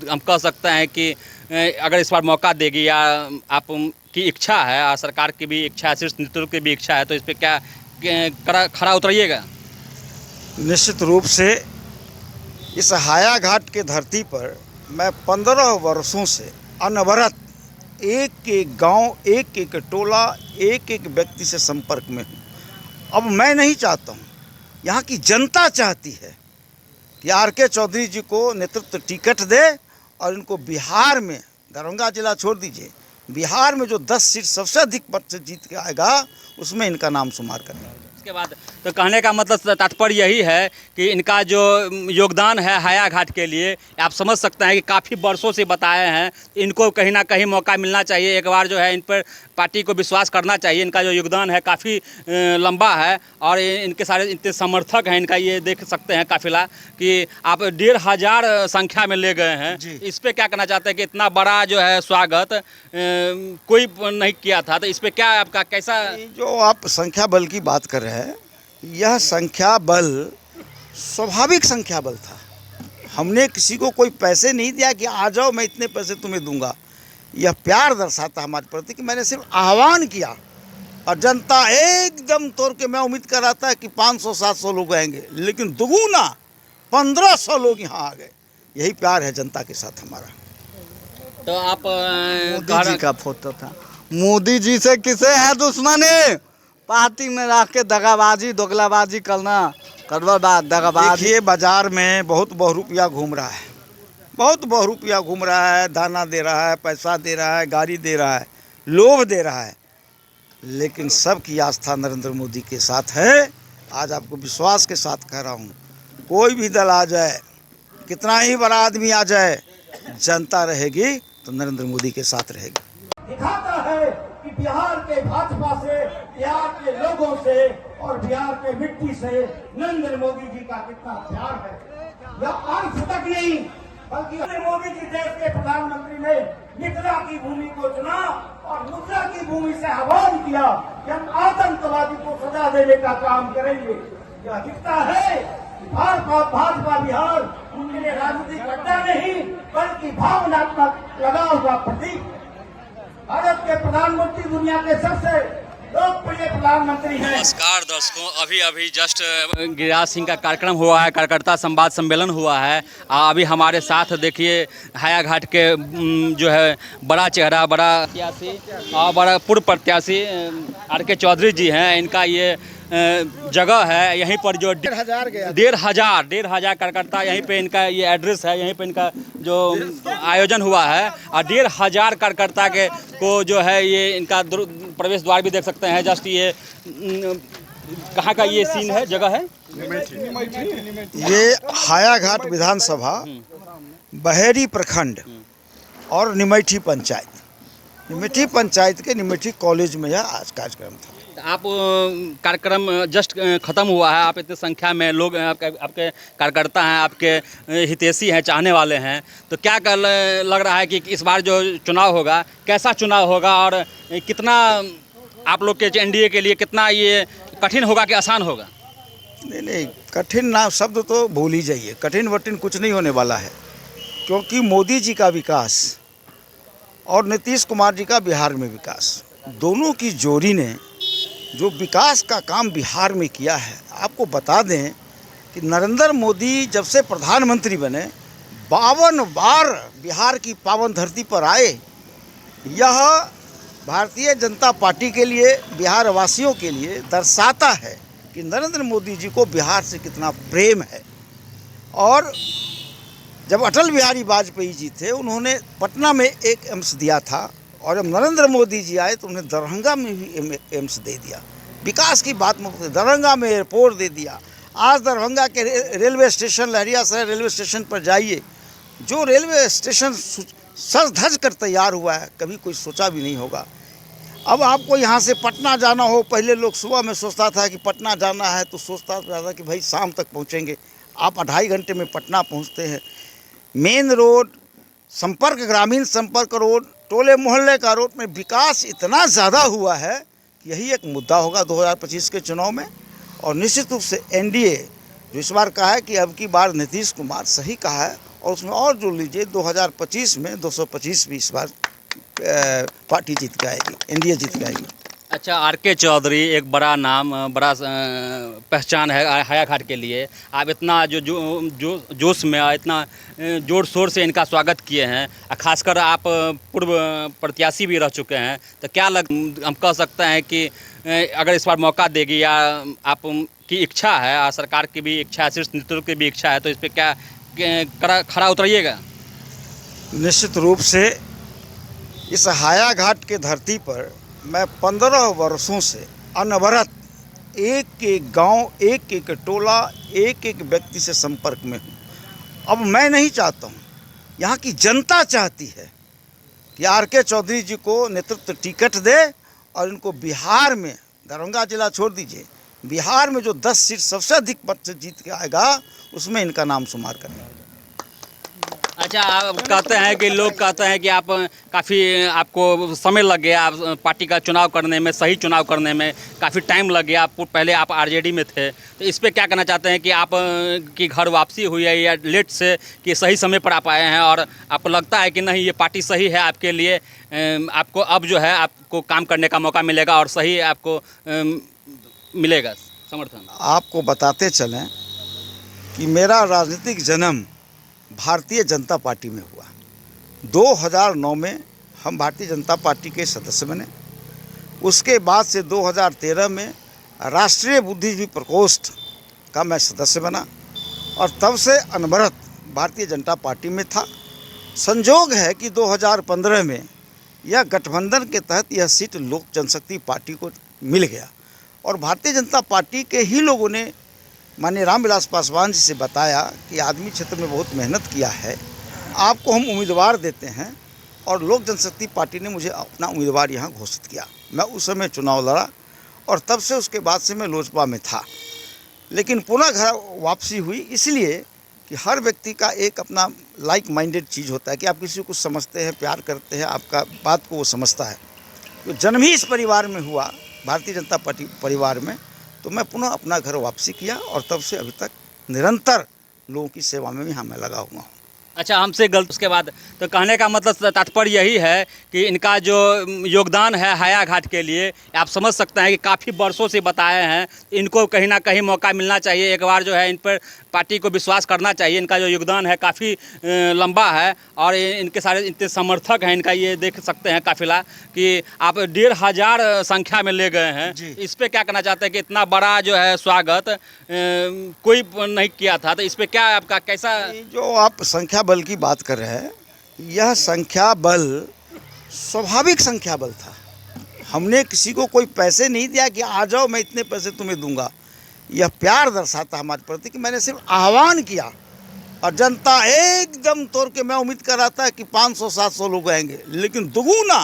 हम कह सकते हैं कि अगर इस बार मौका देगी या आप की इच्छा है और सरकार की भी इच्छा है, शीर्ष नेतृत्व की भी इच्छा है, तो इस पर क्या खरा उतरिएगा? निश्चित रूप से इस हाया घाट के धरती पर मैं 15 वर्षों से अनवरत एक एक गांव, एक एक टोला, एक एक व्यक्ति से संपर्क में हूँ। अब मैं नहीं चाहता हूँ, यहाँ की जनता चाहती है कि आर.के. चौधरी जी को नेतृत्व टिकट दे और इनको बिहार में, दरभंगा जिला छोड़ दीजिए, बिहार में जो 10 सीट सबसे अधिक मत से जीत के आएगा उसमें इनका नाम शुमार करें। इसके बाद तो कहने का मतलब तात्पर्य यही है कि इनका जो योगदान है हाया घाट के लिए, आप समझ सकते हैं कि काफ़ी वर्षों से बताए हैं, इनको कहीं ना कहीं मौका मिलना चाहिए। एक बार जो है इन पर पार्टी को विश्वास करना चाहिए। इनका जो योगदान है काफ़ी लंबा है और इनके सारे इतने समर्थक हैं इनका, ये देख सकते हैं काफिला कि आप 1500 संख्या में ले गए हैं। इस पर क्या कहना चाहते हैं कि इतना बड़ा जो है स्वागत कोई नहीं किया था, तो इस पर क्या आपका कैसा? जो आप संख्या बल की बात कर रहे हैं, यह संख्या बल स्वाभाविक संख्या बल था। हमने किसी को कोई पैसे नहीं दिया कि आ जाओ मैं इतने पैसे तुम्हें दूंगा। यह प्यार दर्शाता हमारे प्रति कि मैंने सिर्फ आह्वान किया और जनता एकदम तोड़ के, मैं उम्मीद कर रहा था कि 500-700 लोग आएंगे, लेकिन दुगुना 1500 लोग यहाँ आ गए। यही प्यार है जनता के साथ हमारा। तो आप मोदी जी का फोटो था। मोदी जी से किसे है दुश्मनी? पार्टी में रख के दगाबाजी दोगलाबाजी करना, करवाबाद दगाबाजी। देखिए बाजार में बहुत रुपया घूम रहा है, बहुत रुपया घूम रहा है, दाना दे रहा है, पैसा दे रहा है, गाड़ी दे रहा है, लोभ दे रहा है, लेकिन सबकी आस्था नरेंद्र मोदी के साथ है। आज आपको विश्वास के साथ कह रहा हूँ, कोई भी दल आ जाए, कितना ही बड़ा आदमी आ जाए, जनता रहेगी तो नरेंद्र मोदी के साथ रहेगी। दिखाता है कि बिहार के भाजपा से, बिहार के लोगों से और बिहार के मिट्टी से नरेंद्र मोदी जी का कितना प्यार है। यह अर्थ तक नहीं, बल्कि नरेंद्र मोदी जी देश के प्रधानमंत्री ने मिथिला की भूमि को चुना और मुद्रा की भूमि से आह्वान किया कि हम आतंकवादी को सजा देने का काम करेंगे। यह दिखता है कि भाजपा बिहार उनके लिए राजनीतिक अड्डा नहीं, बल्कि भावनात्मक लगाव का प्रतीक। भारत के प्रधानमंत्री दुनिया के सबसे लोकप्रिय प्रधानमंत्री हैं। नमस्कार दर्शकों, अभी जस्ट गिरिराज सिंह का कार्यक्रम हुआ है, कार्यकर्ता संवाद सम्मेलन हुआ है। अभी हमारे साथ देखिए हाया घाट के जो है बड़ा चेहरा, बड़ा प्रत्याशी और बड़ा पूर्व प्रत्याशी आर.के. चौधरी जी हैं। इनका ये जगह है, यहीं पर जो 1,500 कार्यकर्ता, यहीं पे इनका ये एड्रेस है, यहीं पे इनका जो आयोजन हुआ है और 1,500 कार्यकर्ता के को जो है ये इनका प्रवेश द्वार भी देख सकते हैं। जस्ट ये कहाँ का ये सीन है, जगह है ये हाया घाट विधानसभा, बहेरी प्रखंड और निमैठी पंचायत के निमैठी कॉलेज में यह आज कार्यक्रम था। आप कार्यक्रम जस्ट ख़त्म हुआ है, आप इतनी संख्या में लोग आपके कार्यकर्ता हैं, आपके हितैषी हैं, चाहने वाले हैं, तो क्या लग रहा है कि इस बार जो चुनाव होगा कैसा चुनाव होगा और कितना आप लोग के एनडीए के लिए कितना ये कठिन होगा कि आसान होगा? नहीं, कठिन ना शब्द तो भूल ही जाइए, कठिन वठिन कुछ नहीं होने वाला है, क्योंकि मोदी जी का विकास और नीतीश कुमार जी का बिहार में विकास, दोनों की जोड़ी ने जो विकास का काम बिहार में किया है। आपको बता दें कि नरेंद्र मोदी जब से प्रधानमंत्री बने 52 बार बिहार की पावन धरती पर आए। यह भारतीय जनता पार्टी के लिए, बिहार वासियों के लिए दर्शाता है कि नरेंद्र मोदी जी को बिहार से कितना प्रेम है। और जब अटल बिहारी वाजपेयी जी थे, उन्होंने पटना में एक एम्स दिया था और जब नरेंद्र मोदी जी आए तो उन्हें दरभंगा में भी एम्स दे दिया। विकास की बात में दरभंगा में एयरपोर्ट दे दिया। आज दरभंगा के railway station, Laheriasarai railway station पर जाइए, जो रेलवे स्टेशन सज धज कर तैयार हुआ है, कभी कोई सोचा भी नहीं होगा। अब आपको यहाँ से पटना जाना हो, पहले लोग सुबह में सोचता था कि पटना जाना है तो सोचता था कि भाई शाम तक पहुँचेंगे। आप 2.5 घंटे में पटना पहुँचते हैं। मेन रोड, संपर्क, ग्रामीण संपर्क रोड, टोले मोहल्ले का रोड में विकास इतना ज़्यादा हुआ है कि यही एक मुद्दा होगा 2025 के चुनाव में। और निश्चित रूप से एनडीए जो इस बार कहा है कि अब की बार नीतीश कुमार, सही कहा है, और उसमें और जोड़ लीजिए 2025 में 225 भी इस बार पार्टी जीत के आएगी, एनडीए जीत के आएगी। अच्छा, आर.के. चौधरी एक बड़ा नाम, बड़ा पहचान है हायाघाट के लिए। आप इतना जोश में इतना जोर शोर से इनका स्वागत किए हैं, खासकर आप पूर्व प्रत्याशी भी रह चुके हैं, तो क्या हम कह सकते हैं कि अगर इस बार मौका देगी या आप की इच्छा है और सरकार की भी इच्छा है, शीर्ष नेतृत्व की भी इच्छा है, तो इस पर क्या खरा उतरिएगा? निश्चित रूप से इस हायाघाट के धरती पर मैं 15 वर्षों से अनवरत एक एक गांव, एक एक टोला, एक एक व्यक्ति से संपर्क में हूँ। अब मैं नहीं चाहता हूँ, यहाँ की जनता चाहती है कि आर.के. चौधरी जी को नेतृत्व टिकट दे और इनको बिहार में, दरभंगा जिला छोड़ दीजिए, बिहार में जो 10 सीट सबसे अधिक मत से जीत के आएगा उसमें इनका नाम शुमार करें। अच्छा, आप कहते हैं कि लोग कहते हैं कि आप काफ़ी आपको समय लग गया, आप पार्टी का चुनाव करने में, सही चुनाव करने में काफ़ी टाइम लग गया। पहले आप आरजेडी में थे, तो इस पे क्या कहना चाहते हैं कि आप की घर वापसी हुई है या लेट से, कि सही समय पर आप आए हैं और आपको लगता है कि नहीं ये पार्टी सही है आपके लिए, आपको अब जो है आपको काम करने का मौका मिलेगा और सही आपको मिलेगा समर्थन? आपको बताते चलें कि मेरा राजनीतिक जन्म भारतीय जनता पार्टी में हुआ। 2009 में हम भारतीय जनता पार्टी के सदस्य बने। उसके बाद से 2013 में राष्ट्रीय बुद्धिजीवी प्रकोष्ठ का मैं सदस्य बना और तब से अनवरत भारतीय जनता पार्टी में था। संजोग है कि 2015 में यह गठबंधन के तहत यह सीट लोक जनशक्ति पार्टी को मिल गया और भारतीय जनता पार्टी के ही लोगों ने माननीय रामविलास पासवान जी से बताया कि आदमी क्षेत्र में बहुत मेहनत किया है, आपको हम उम्मीदवार देते हैं, और लोक जनशक्ति पार्टी ने मुझे अपना उम्मीदवार यहाँ घोषित किया। मैं उस समय चुनाव लड़ा और तब से उसके बाद से मैं लोजपा में था, लेकिन पुनः घर वापसी हुई इसलिए कि हर व्यक्ति का एक अपना लाइक माइंडेड चीज़ होता है कि आप किसी को समझते हैं, प्यार करते हैं, आपका बात को वो समझता है। तो जन्म ही इस परिवार में हुआ, भारतीय जनता पार्टी परिवार में, तो मैं पुनः अपना घर वापसी किया और तब से अभी तक निरंतर लोगों की सेवा में यहाँ मैं लगा हुआ हूँ। अच्छा, हमसे गलत उसके बाद, तो कहने का मतलब तात्पर्य यही है कि इनका जो योगदान है हायाघाट के लिए, आप समझ सकते हैं कि काफ़ी वर्षों से बताए हैं, इनको कहीं ना कहीं मौका मिलना चाहिए, एक बार जो है इन पर पार्टी को विश्वास करना चाहिए। इनका जो योगदान है काफ़ी लंबा है और इनके सारे इतने समर्थक हैं, इनका ये देख सकते हैं काफिला कि आप 1500 संख्या में ले गए हैं। इस पर क्या कहना चाहते हैं कि इतना बड़ा जो है स्वागत कोई नहीं किया था, तो इस पर क्या आपका कैसा? जो आप संख्या बल की बात कर रहे हैं, यह संख्या बल स्वाभाविक संख्या बल था। हमने किसी को कोई पैसे नहीं दिया कि आ जाओ मैं इतने पैसे तुम्हें दूंगा। यह प्यार दर्शाता हमारे प्रति कि मैंने सिर्फ आह्वान किया और जनता एकदम तोड़ के, मैं उम्मीद कर रहा था कि 500-700 लोग आएंगे, लेकिन दुगुना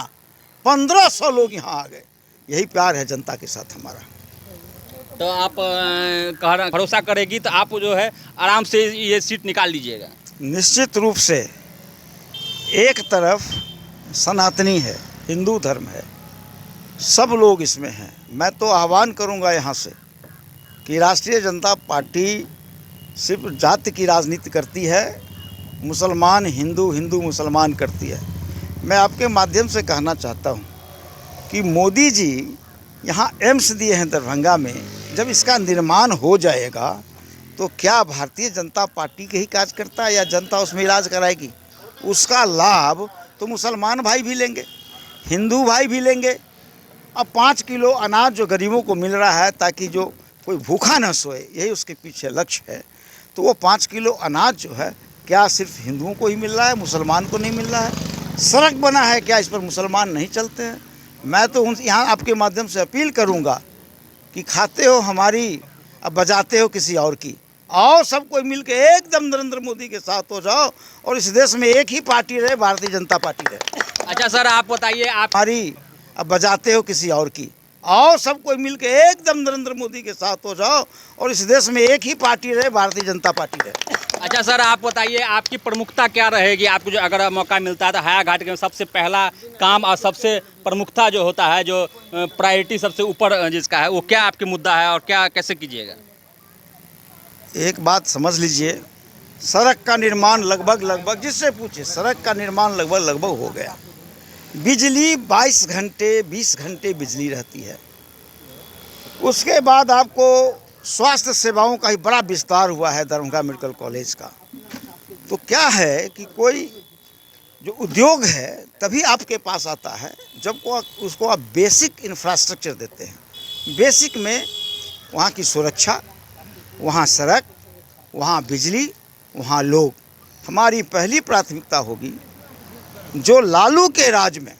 1500 लोग यहाँ आ गए। यही प्यार है जनता के साथ हमारा। तो आप भरोसा करेगी तो आप जो है आराम से ये सीट निकाल लीजिएगा? निश्चित रूप से। एक तरफ सनातनी है, हिंदू धर्म है, सब लोग इसमें हैं। मैं तो आह्वान करूंगा यहाँ से कि राष्ट्रीय जनता पार्टी सिर्फ जाति की राजनीति करती है, मुसलमान हिंदू, हिंदू मुसलमान करती है। मैं आपके माध्यम से कहना चाहता हूँ कि मोदी जी यहाँ एम्स दिए हैं दरभंगा में, जब इसका निर्माण हो जाएगा तो क्या भारतीय जनता पार्टी के ही कार्यकर्ता या जनता उसमें इलाज कराएगी? उसका लाभ तो मुसलमान भाई भी लेंगे, हिंदू भाई भी लेंगे। अब 5 किलो अनाज जो गरीबों को मिल रहा है ताकि जो कोई भूखा न सोए, यही उसके पीछे लक्ष्य है, तो वो 5 किलो अनाज जो है क्या सिर्फ हिंदुओं को ही मिल रहा है, मुसलमान को नहीं मिल रहा है? सड़क बना है, क्या इस पर मुसलमान नहीं चलते हैं? मैं तो यहाँ आपके माध्यम से अपील करूँगा कि खाते हो हमारी, अब बजाते हो किसी और की। आओ सब कोई मिल के एकदम नरेंद्र मोदी के साथ हो जाओ और इस देश में एक ही पार्टी रहे, भारतीय जनता पार्टी रहे। अच्छा सर, आप बताइए, आप हमारी, अब बजाते हो किसी और की। आओ सब कोई मिल के एकदम नरेंद्र मोदी के साथ हो जाओ और इस देश में एक ही पार्टी रहे, भारतीय जनता पार्टी रहे। अच्छा सर, आप बताइए आपकी प्रमुखता क्या रहेगी? आपको जो अगर मौका मिलता है तो हायाघाट के सबसे पहला काम और सबसे प्रमुखता जो होता है, जो प्रायोरिटी सबसे ऊपर जिसका है, वो क्या आपकी मुद्दा है और क्या कैसे कीजिएगा? एक बात समझ लीजिए सड़क का निर्माण लगभग जिससे पूछे सड़क का निर्माण लगभग हो गया। बिजली 22 घंटे 20 घंटे बिजली रहती है। उसके बाद आपको स्वास्थ्य सेवाओं का ही बड़ा विस्तार हुआ है दरभंगा मेडिकल कॉलेज का। तो क्या है कि कोई जो उद्योग है तभी आपके पास आता है जब उसको आप बेसिक इंफ्रास्ट्रक्चर देते हैं। बेसिक में वहाँ की सुरक्षा, वहाँ सड़क, वहाँ बिजली, वहाँ लोग। हमारी पहली प्राथमिकता होगी जो लालू के राज में,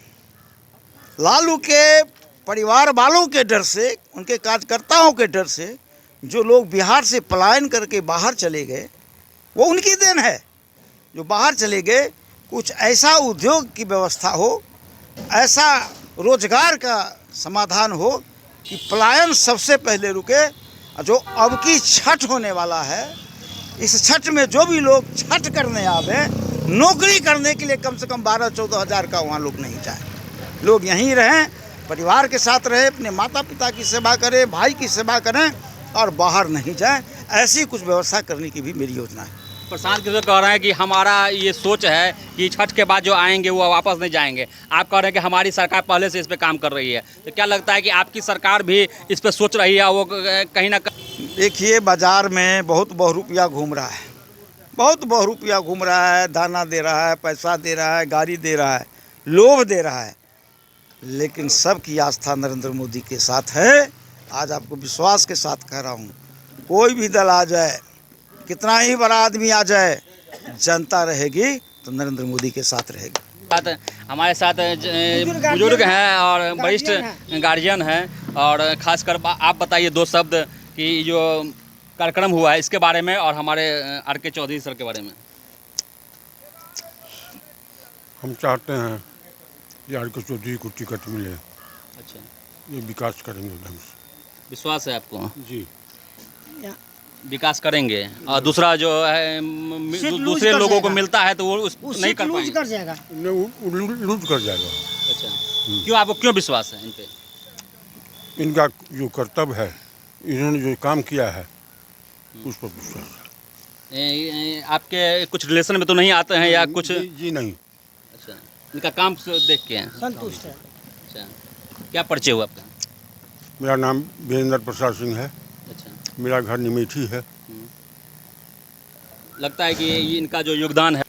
लालू के परिवार वालों के डर से, उनके कार्यकर्ताओं के डर से जो लोग बिहार से पलायन करके बाहर चले गए, वो उनकी देन है। जो बाहर चले गए, कुछ ऐसा उद्योग की व्यवस्था हो, ऐसा रोजगार का समाधान हो कि पलायन सबसे पहले रुके। जो अब की छठ होने वाला है, इस छठ में जो भी लोग छठ करने आवे, नौकरी करने के लिए कम से कम 12-14 हज़ार का वहाँ लोग नहीं जाए। लोग यहीं रहें, परिवार के साथ रहे, अपने माता पिता की सेवा करें, भाई की सेवा करें और बाहर नहीं जाएं। ऐसी कुछ व्यवस्था करने की भी मेरी योजना है। प्रशांत किशोर कह रहे हैं कि हमारा ये सोच है कि छठ के बाद जो आएंगे वो वापस नहीं जाएंगे। आप कह रहे हैं कि हमारी सरकार पहले से इस पे काम कर रही है, तो क्या लगता है कि आपकी सरकार भी इस पे सोच रही है? वो कहीं ना कहीं देखिए, बाज़ार में बहुत बहुरूपिया घूम रहा है, बहुत बहुरूपिया घूम रहा है, दाना दे रहा है, पैसा दे रहा है, गाड़ी दे रहा है, लोभ दे रहा है, लेकिन सबकी आस्था नरेंद्र मोदी के साथ है। आज आपको विश्वास के साथ कह रहा हूँ, कोई भी दल आ जाए, कितना ही बड़ा आदमी आ जाए, जनता रहेगी तो नरेंद्र मोदी के साथ रहेगी। हमारे साथ बुजुर्ग हैं और वरिष्ठ गार्जियन हैं, और खासकर आप बताइए 2 शब्द कि जो कार्यक्रम हुआ है इसके बारे में और हमारे आर.के. चौधरी सर के बारे में। हम चाहते हैं कि आर.के. चौधरी को टिकट मिले। अच्छा, ये विकास करेंगे ढंग से। विश्वास है आपको? जी, विकास करेंगे। और दूसरा जो है दूसरे लोगों को मिलता है तो वो नहीं कर पाएंगे। कर जाएगा, लूट कर जाएगा। अच्छा, क्यों, आपको क्यों विश्वास है इन पे? इनका जो कर्तव्य है, इन्होंने जो काम किया है उस पर विश्वास है। आपके कुछ रिलेशन में तो नहीं आते हैं या कुछ? जी नहीं। अच्छा, इनका काम देख के हैं संतुष्ट है। अच्छा, क्या परिचय हुआ आपका? मेरा नाम वीरेंद्र प्रसाद सिंह है। अच्छा, मेरा घर निमेठी है। लगता है कि ये इनका जो योगदान है।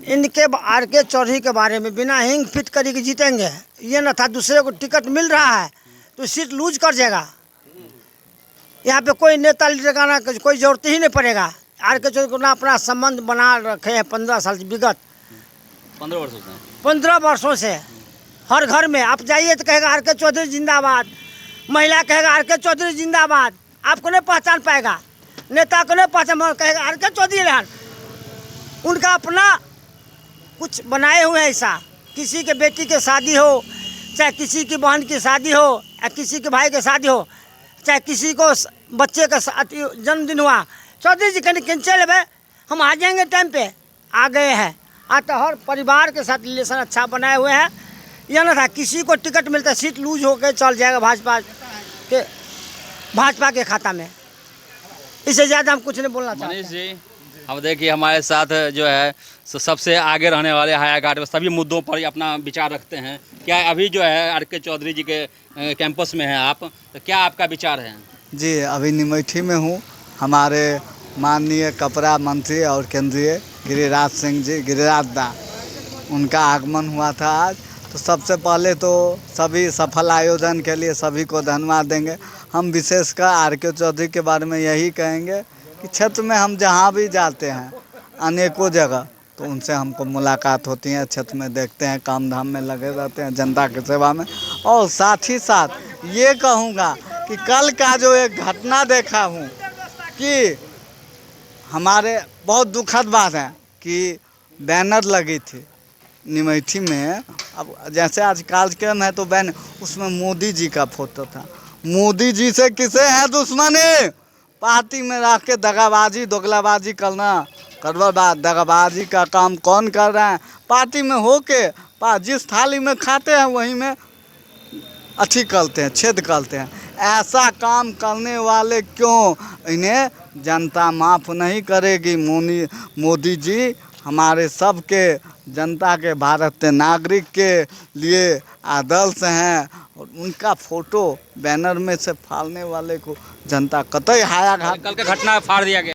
इनके आर.के. चौधरी के बारे में बिना हिंग फिट करी के जीतेंगे, ये न था। दूसरे को टिकट मिल रहा है तो सीट लूज कर जाएगा। यहाँ पे कोई नेता लीडर का ना कोई जरूरत ही नहीं पड़ेगा। आर.के. चौधरी को ना अपना संबंध बना रखे हैं 15 साल से, विगत 15 वर्षों से। 15 वर्षों से हर घर में आप जाइए तो कहेगा आर.के. चौधरी जिंदाबाद, महिला कहेगा आर.के. चौधरी जिंदाबाद। आपको नहीं पहचान पाएगा, नेता को नहीं पहचान, कहेगा आर.के. चौधरी लाल। उनका अपना कुछ बनाए हुए हैं ऐसा। किसी के बेटी के शादी हो, चाहे किसी की बहन की शादी हो, या किसी के भाई की शादी हो, चाहे किसी को बच्चे का जन्मदिन हुआ, चौधरी जी कहीं चले भाई, हम आ जाएंगे टाइम पे। आ गए हैं। आज तो हर परिवार के साथ रिलेशन अच्छा बनाए हुए हैं। यह ना था किसी को टिकट मिलता सीट लूज होकर चल जाएगा भाजपा के खाता में। इससे ज़्यादा हम कुछ नहीं बोलना चाहते। मनीष जी, अब देखिए हमारे साथ जो है सबसे आगे रहने वाले हायाघाट में सभी मुद्दों पर अपना विचार रखते हैं। क्या अभी जो है आर.के. चौधरी जी के कैंपस में हैं आप, तो क्या आपका विचार है? जी, अभी निमेठी में हूँ। हमारे माननीय कपड़ा मंत्री और केंद्रीय गिरिराज सिंह जी, गिरिराज दा, उनका आगमन हुआ था आज। तो सबसे पहले तो सभी सफल आयोजन के लिए सभी को धन्यवाद देंगे। हम विशेषकर आर.के. चौधरी के बारे में यही कहेंगे कि क्षेत्र में हम जहाँ भी जाते हैं, अनेकों जगह, तो उनसे हमको मुलाकात होती है, क्षेत्र में देखते हैं, काम धाम में लगे रहते हैं, जनता की सेवा में। और साथ ही साथ ये कहूँगा कि कल का जो एक घटना देखा हूँ कि हमारे बहुत दुखद बात है कि बैनर लगी थी निमेठी में। अब जैसे आज कार्यक्रम है तो बैनर, उसमें मोदी जी का फोटो था। मोदी जी से किसे है दुश्मनी? पार्टी में रख के दगाबाजी दोगलाबाजी करना, दगाबाजी का काम कौन कर रहा है? पार्टी में हो के जिस थाली में खाते हैं वहीं में अच्छी करते हैं, छेद करते हैं। ऐसा काम करने वाले क्यों, इन्हें जनता माफ़ नहीं करेगी। मोदी जी हमारे सब के, जनता के, भारत के नागरिक के लिए आदर्श हैं। और उनका फोटो बैनर में से फाड़ने वाले को जनता कतई हाया घाट कल के घटना फाड़ दिया गया।